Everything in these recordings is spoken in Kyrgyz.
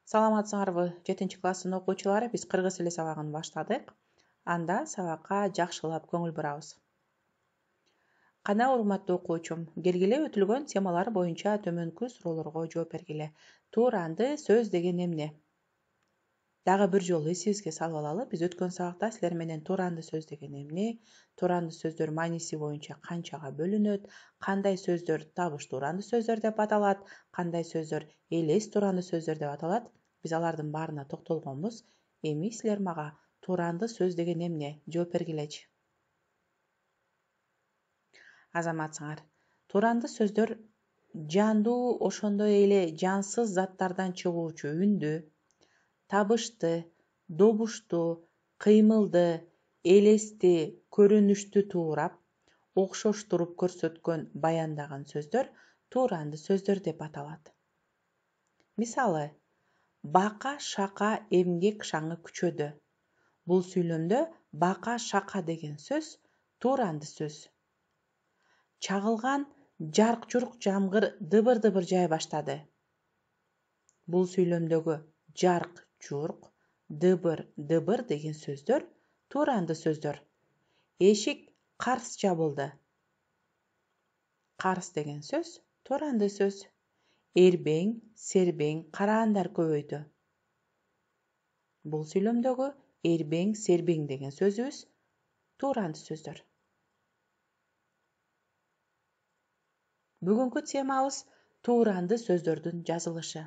Саламатсыңарбы, 7-класстын окуучулары, биз кыргыз тили сабагын баштадык. Анда сабакка жакшылап көңүл бурабыз. Кана урматтуу окуучум, келгиле өтүлгөн темалар боюнча төмөнкү суроолорго жооп бергиле. Тууранды сөз деген эмне? Дагы бир жолу эсибизге салып алалы. Биз өткөн сабакта силер менен тууранды сөз деген эмне, тууранды сөздөр мааниси боюнча канчага бөлүнөт, кандай сөздөр табыш тууранды сөздөр деп аталат, кандай сөздөр элес тууранды сөздөр деп аталат. Биз алардын баарына токтолгонбуз. Эми силер мага тууранды сөз деген эмне? Жооп бергилечи. Азаматсыңар. Тууранды сөздөр жандуу, ошондой эле жансыз заттардан чыгуучу үндү, табышты, добушту, кыймылды, элести, көрүнүштү туурап, окшоштуруп көрсөткөн, баяндаган сөздөр тууранды сөздөр деп аталат. Мисалы, бака шака эмгек шаңы күчөдө. Бул сүйлөмдө бака шака деген сөз тууранды сөз. Чагылган жарк-журк жамгыр дыбыр-дыбыр жай баштады. Бул сүйлөмдөгү жарк-журк, дыбыр-дыбыр деген сөздөр тууранды сөздөр. Эшик карс жабылды. Карс деген сөз тууранды сөз. Эрбең, сербең, караандар көбөйдү. Бул сүйлөмдөгү эрбең, сербең деген сөзүбүз тууранды сөздөр. Бүгүнкү темабыз тууранды сөздөрдүн жазылышы.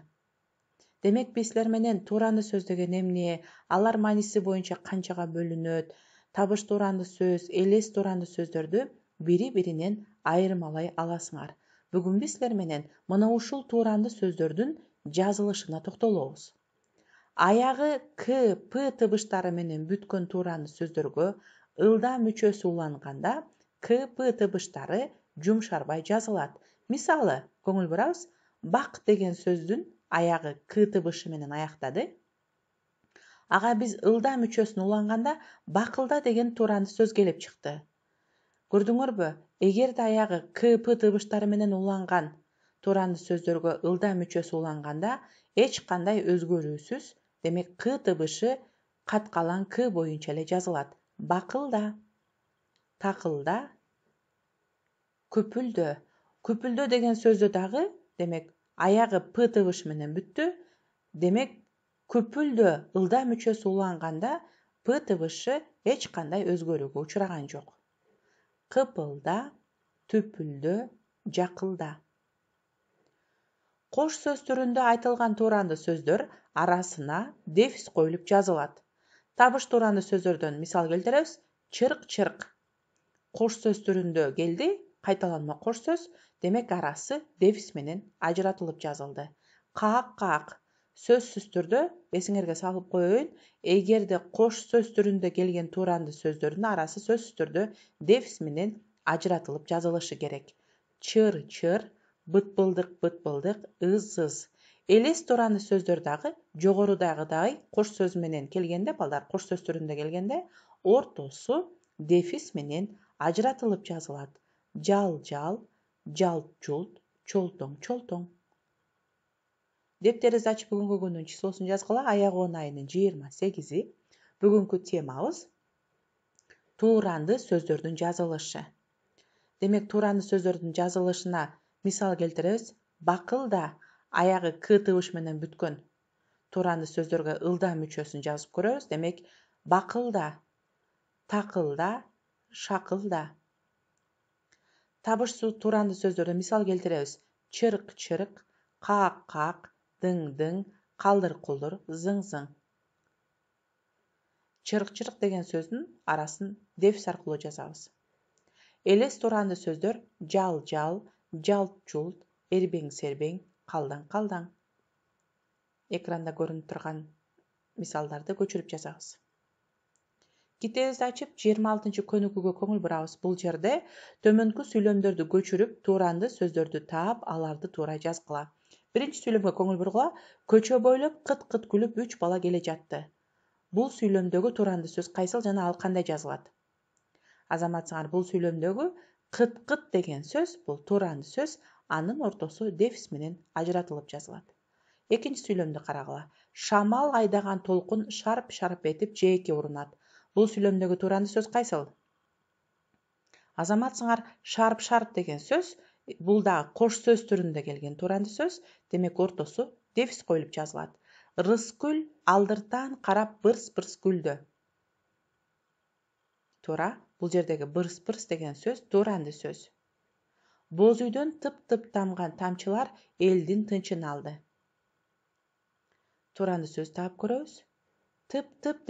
Демек, биз силер менен тууранды сөз деген эмне, алар мааниси боюнча канчага бөлүнөт, табыш тууранды сөз, элес тууранды сөздөрдү бири-биринен айырмалай аласыңар. Бүгүн биз силер менен мына ушул тууранды сөздөрдүн жазылышына токтолобуз. Аягы к, п тыбыштары менен бүткөн тууранды сөздөргө ылдам мүчөсү уланганда к, п тыбыштары жумшарбай жазылат. Мисалы, көңүл бурабыз, бак деген сөздүн аягы к тыбышы менен аяктады. Ага биз ылдам мүчөсүн уланганда бакылда деген тууранды сөз келип чыкты. Көрдүңөрбү? Эгерде аягы к, п тыбыштары менен уланган тууранды сөздөргө ылдам мүчөсү уланганда эч кандай өзгөрүүсүз, демек к тыбышы каткалан к боюнча эле жазылат. Бакылда, такылда, көпүлдө. Көпүлдө деген сөздө дагы, демек, аягы п тыбышы менен бүттү. Демек, көпүлдө ылдам мүчөсү уланганда п тыбышы эч кандай өзгөрүүгө учураган жок. Кыпылда, түпүлдө, жакылда. Кош сөз түрүндө айтылган тууранды сөздөр арасына дефис коюлуп жазылат. Табыш тууранды сөздөрдөн мисал келтиребиз. Чырк-чырк. Кош сөз түрүндө келди, кайталанма кош сөз, демек арасы дефис менен ажыратылып жазылды. Каак-каак. Сөзсүз түрдө эсиңерге салып коеюн, эгерде кош сөз түрүндө келген тууранды сөздөрдүн арасы сөзсүз түрдө дефис менен ажыратылып жазылышы керек. Чыр-чыр, бытбылдык-бытбылдык, ыз-ыз. Элес тууранды сөздөр дагы жогорудагыдай кош сөз менен келгенде, балдар кош сөз түрүндө келгенде, ортосу дефис менен ажыратылып жазылат. Жал-жал, жалт-жулт, чолтоң-чолтоң. Дептерибизди ачып бүгүнкү күндүн числосун жазгыла. Аягон айынын 28-и. Бүгүнкү темабыз тууранды сөздөрдүн жазылышы. Демек, тууранды сөздөрдүн жазылышына мисал келтиребиз. Бакылда аягы к тыбыш менен бүткөн тууранды сөздөргө ылдам мүчөсүн жазып көрөбүз. Демек, бакылда, такылда, шакылда. Табыш тууранды сөздөрдө мисал келтиребиз. Чырк-чырк, каак-каак, дың-дың, калдыр-кулдур, зың-зың. Чырк-чырк деген сөздүн арасын дефис аркылуу жазабыз. Элес тууранды сөздөр жал-жал, жалт-жулт, эрбең-сербең, калдаң-калдаң. Экранда көрүнүп турган мисалдарды көчүрүп жазабыз. Китебибизди ачып 26 көнүгүүгө көңүл бурабыз. Бул жерде төмөнкү сүйлөмдөрдү көчүрүп, тууранды сөздөрдү таап, аларды туура жазгыла. Биринчи сүйлөмгө көңүл бургула. Көчө бойлоп кыт-кыт күлүп 3 бала келе жатты. Бул сүйлөмдөгү тууранды сөз кайсыл жана ал кандай жазылат? Азаматсыңар, бул сүйлөмдөгү кыт-кыт деген сөз бул тууранды сөз, анын ортосу дефис менен ажыратылып жазылат. Экинчи сүйлөмдү карагыла. Шамал айдаган толкун шарп-шарп этип жээкке урунат. Бул сүйлөмдөгү тууранды сөз кайсыл? Азаматсыңар, шарп-шарп деген сөз бул дагы кош сөз түрүндө келген тууранды сөз. Демек ортосу дефис коюлуп жазылат. Рыскүл алдыртан карап бырс-бырс күлдү. Туура, бул жердеги бырс-бырс деген сөз тууранды сөз. Боз үйдөн тып-тып тамган тамчылар элдин тынчын алды. Тууранды сөз таап көрөбүз. Тып-тып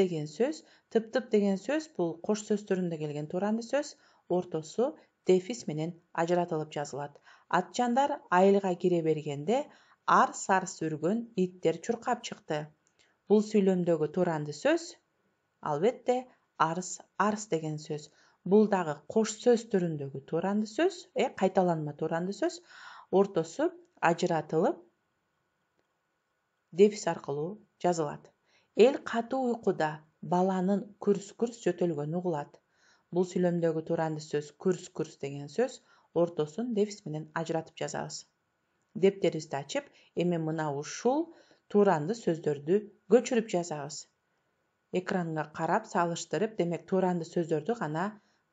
деген сөз бул кош сөз түрүндө келген тууранды сөз. Ортосу дефис менен ажыратылып жазылат. Атчандар айылга кире бергенде арс-арс үргөн иттер чуркап чыкты. Бул сүйлөмдөгү тууранды сөз албетте арс деген сөз. Бул дагы кош сөз түрүндөгү тууранды сөз, кайталанма тууранды сөз. Ортосу ажыратылып дефис аркылуу жазылат. Эл катуу уйкуда баланын күрс-күрс жөтөлгөнү угулат. Бул сүйлөмдөгү тууранды сөз күрс-күрс деген сөз. Ортосун дефис менен ажыратып жазабыз. Дептерибизди ачып, эми мына ушул тууранды сөздөрдү көчүрүп жазабыз. Экранга карап салыштырып, демек тууранды сөздөрдү гана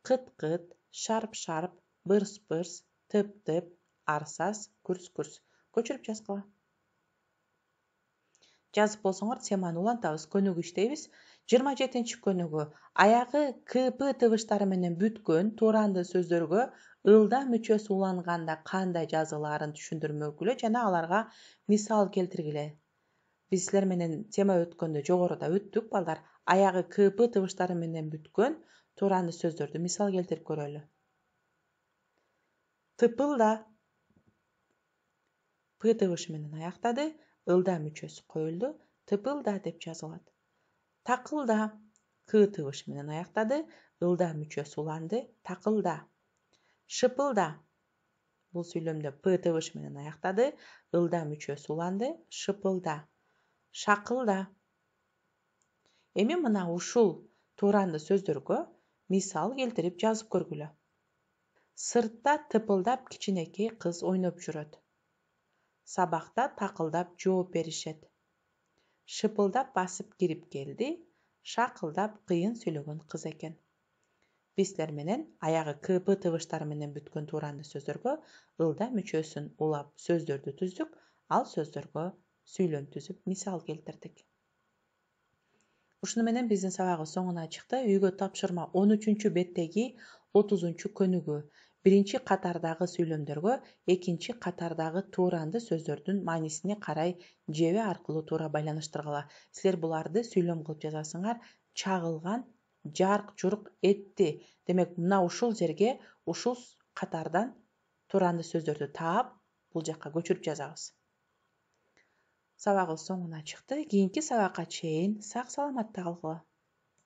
кыт-кыт, шарп-шарп, бырс-бырс, тып-тып, арс-арс, күрс-күрс көчүрүп жазгыла. Жазып болсоңор теманы улантабыз, көнүгүү иштейбиз. 27-чи көнүгүү. Аягы КП тыбыштары менен бүткөн тууранды сөздөргө ылда мүчөсү уланганда кандай жазылаарын түшүндүрмөгүлө жана аларга мисал келтиргиле. Биз силер менен тема өткөндө жогоруда өттүк, балдар. Аягы КП тыбыштары менен бүткөн тууранды сөздөрдү мисал келтирип көрөлү. Тыпылда П тыбышы менен аяктады, ылда мүчөсү коюлду, тыпылда деп жазылат. Такылда К тыбышы менен аяктады, ылда мүчөсү уланды, такылда. Шыпылда бул сүйлөмдө П тыбышы менен аяктады, ылда мүчөсү уланды, шыпылда. Шакылда. Эми мына ушул тууранды сөздөргө мисал келтирип жазып көргүлө. Сыртта тыпылдап кичинекей кыз ойноп жүрөт. Сабакта такылдап жооп беришет. Шыпылдап басып кирип келди, шакылдап кыйын сүйлөгөн кыз экен. Биз силер менен аягы КП тыбыштары менен бүткөн тууранды сөздөргө ылда мүчөсүн улап сөздөрдү түздүк, ал сөздөргө сүйлөм түзүп мисал келтирдик. Ушуну менен биздин сабагыбыз соңуна чыкты. Үйгө тапшырма 13-чү беттеги 30-чу көнүгүү. Биринчи катардагы сүйлөмдөргө экинчи катардагы тууранды сөздөрдүн маанисине карай жебе аркылуу туура байланыштыргыла. Силер буларды сүйлөм кылып жазасыңар. Чагылган, жарк-журк этти. Демек, мына ушул жерге ушул катардан тууранды сөздөрдү таап, бул жакка көчүрүп жазабыз. Сабагыбыз соңуна чыкты. Кийинки сабакка чейин сак саламатта калгыла.